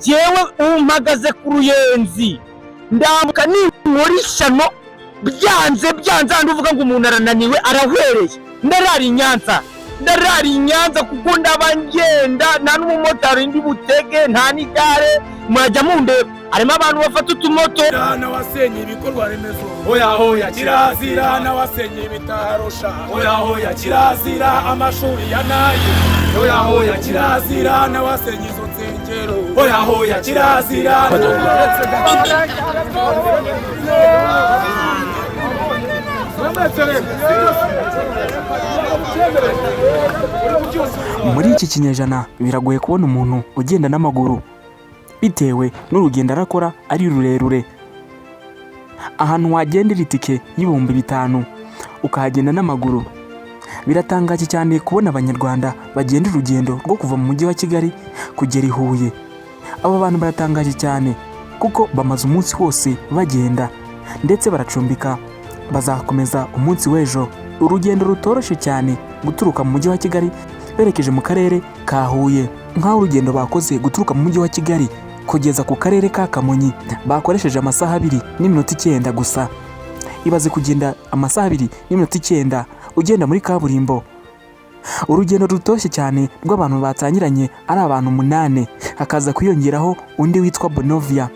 jewe umpagaze ku Ruyenzi ndambuka muri shano byanze handi uvuga ngo umuntu arananiwe arahwereye ndarari Nyanza kuko ndabangenda nta n'umumotari ndi butege nta n'igare murajya mundeba harimo abantu bafata utumoto n'abasenye ibikorwa remezo oya kirazira n'abasenye ibitarosha oya kirazira amashuri ya nayi oya kirazira n'abasenye izo nsengero oya kirazira Muri iki kinyejana biragoye kubona umuntu ugenda n'amaguru bitewe n'urugendo arakora ari rurerure. Ahantu wagendera itike y'ibihumbi 5 ukahagenda n'amaguru. Biratangaje cyane kubona abanyarwanda bagenda urugendo rwo kuva mu mujyi wa Kigali kugera i Huye. Abo bantu baratangaje cyane kuko bamaze umunsi wose bagenda ndetse baracumbika, bazakomeza umunsi w'ejo. Urugendo rutoroshe cyane guturuka mu mujyi wa Kigali berekeje mu karere ka Huye. Nk'aho urugendo bakoze guturuka mu mujyi wa Kigali kugeza ku karere ka Kamonyi bakoresheje amasaha 2 n'iminota 9 gusa. Ibaze kugenda amasaha 2 n'iminota 9 ugenda muri kaburimbo. Urugendo rutoshye cyane rw'abantu batangiranye ari abantu 8, hakaza kwiyongeraho undi witwa Bonovia,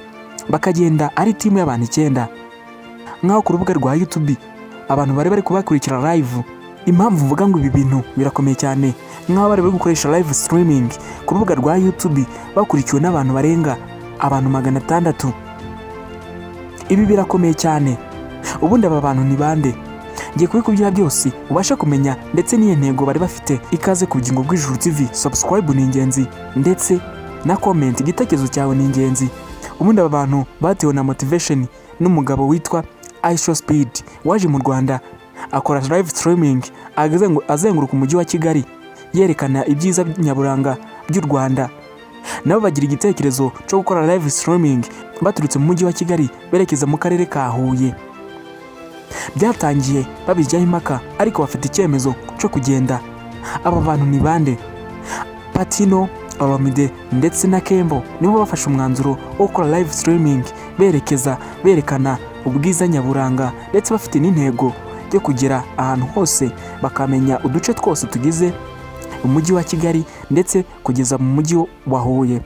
bakagenda ari timu y'abantu 9. Nk'aho ku rubuga rwa YouTube abantu bari kubakurikira live. Impamvu mvuga ngo ibi bintu birakomeye cyane, nk'aho bari gukoresha live streaming ku rubuga rwa YouTube bakurikiwe n'abantu barenga abantu 600. Ibi birakomeye cyane. Ubundi aba bantu ni bande? Ngiye kubikubwira byose ubasha kumenya ndetse n'iyo ntego bari bafite. Ikaze ku Bugingo bw'Ijuru TV, subscribe ni ingenzi ndetse na comment, igitekerezo cyawe ni ingenzi. Ubundi aba bantu batewe na motivation n'umugabo witwa Aisho Speed waje mu Rwanda akora live streaming azenguruka umujyi wa Kigali yerekana ibyiza nyaburanga by'u Rwanda. Nabo bagira igitekerezo cyo gukora live streaming baturutse mu mujyi wa Kigali berekeza mu karere ka Huye. Byatangiye babijyaho impaka ariko bafite icyemezo cyo kugenda. Aba bantu ni bande? Patino, Abamide ndetse na Kembo nibo bafashe umwanzuro wo gukora live streaming berekana ubwiza nyaburanga ndetse bafite n'intego yo kugera ahantu hose bakamenya uduce twose tugize umujyi wa Kigali ndetse kugeza mu mujyi wa Huye.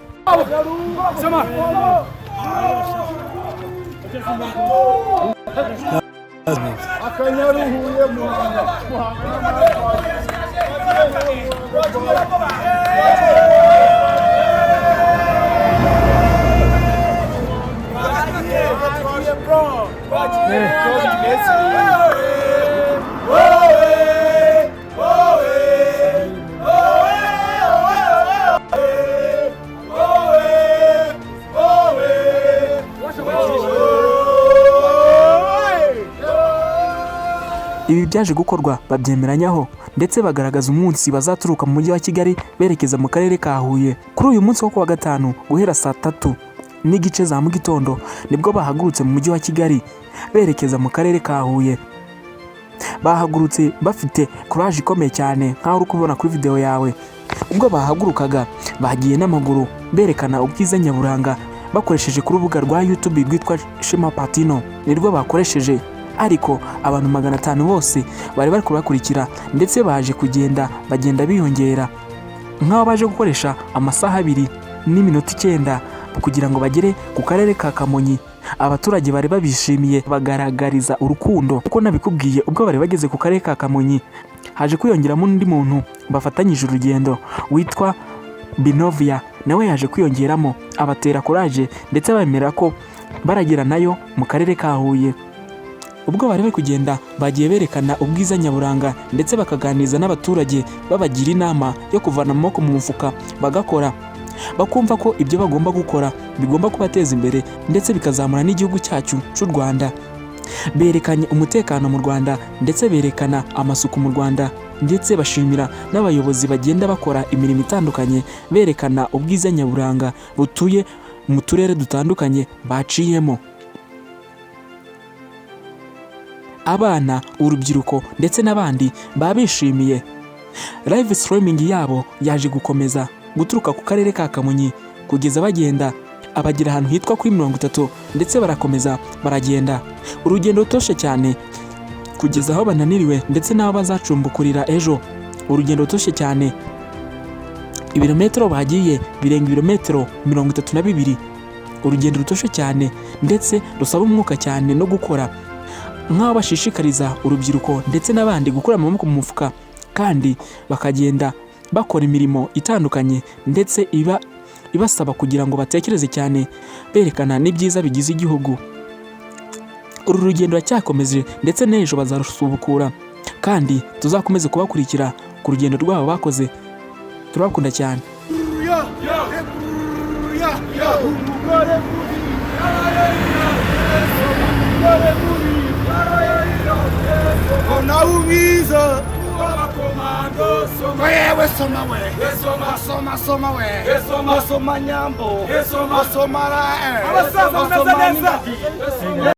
Ibi byaje gukorwa babyemeranyaho ndetse bagaragaza umunsi bazaturuka mu mujyi wa Kigali berekeza mu karere ka Huye. Kuri uyu munsi wo kuwa 5 guhera saa 3 n'igice za mu gitondo nibwo bahagurutse mu mujyi wa Kigali berekeza mu karere ka Huye. Bahagurutse bafite courage ikomeye cyane nk'aho uri kubona kuri video yawe. Ubwo bahagurukaga bagiye n'amaguru berekana ubwiza nyaburanga bakoresheje ku rubuga rwa YouTube rwitwa Shema Patino nirwo bakoresheje. Ariko abantu 500 bose bari kubakurikira ndetse baje bagenda biyongera, nk'aho baje gukoresha amasaha 2 n'iminota 9 kugira ngo bagere ku karere ka Kamonyi. Abaturage bari babishimiye bagaragariza urukundo kuko nabikubwiye. Ubwo bari bageze ku karere ka Kamonyi haje kwiyongeramo undi muntu bafatanyije urugendo witwa Bonovia, nawe yaje kwiyongeramo abatera courage ndetse bemera ko baragera nayo mu karere ka Huye. Ubwo bari kugenda bagiye berekana ubwiza nyaburanga ndetse bakaganiriza n'abaturage babagira inama yo kuvana amaboko mu mufuka bagakora, bakumva ko ibyo bagomba gukora bigomba kubateza imbere ndetse bikazamura n'igihugu cyacu cy'u Rwanda. Berekanye umutekano mu Rwanda ndetse berekana amasuku mu Rwanda ndetse bashimira n'abayobozi bagenda bakora imirimo itandukanye berekana ubwiza nyaburanga butuye mu turere dutandukanye baciyemo. Abana, urubyiruko ndetse n'abandi babishimiye. Live streaming yabo yaje gukomeza guturuka ku karere ka Kamonyi kugeza bagenda abagira ahantu hitwa kuri 30 ndetse barakomeza baragenda. Urugendo rutoshe cyane kugeza aho bananiriwe ndetse n'aho bazacumbukurira ejo. Urugendo rutoshe cyane, ibirometero bagiye birenga ibirometero 32. Urugendo rutoshe cyane ndetse rusaba umwuka cyane no gukora, nk'aho bashishikariza urubyiruko ndetse n'abandi gukura amaboko mu mufuka kandi bakagenda bakora imirimo itandukanye ndetse ibasaba kugira ngo batekereze cyane, berekana n'ibyiza bigize igihugu. Uru rugendo racyakomeje ndetse n'ejo bazarusubukura kandi tuzakomeze kubakurikira ku rugendo rwabo bakoze. Turabakunda cyane. Naubiza komando soma wewe soma we soma we soma nyambo soma la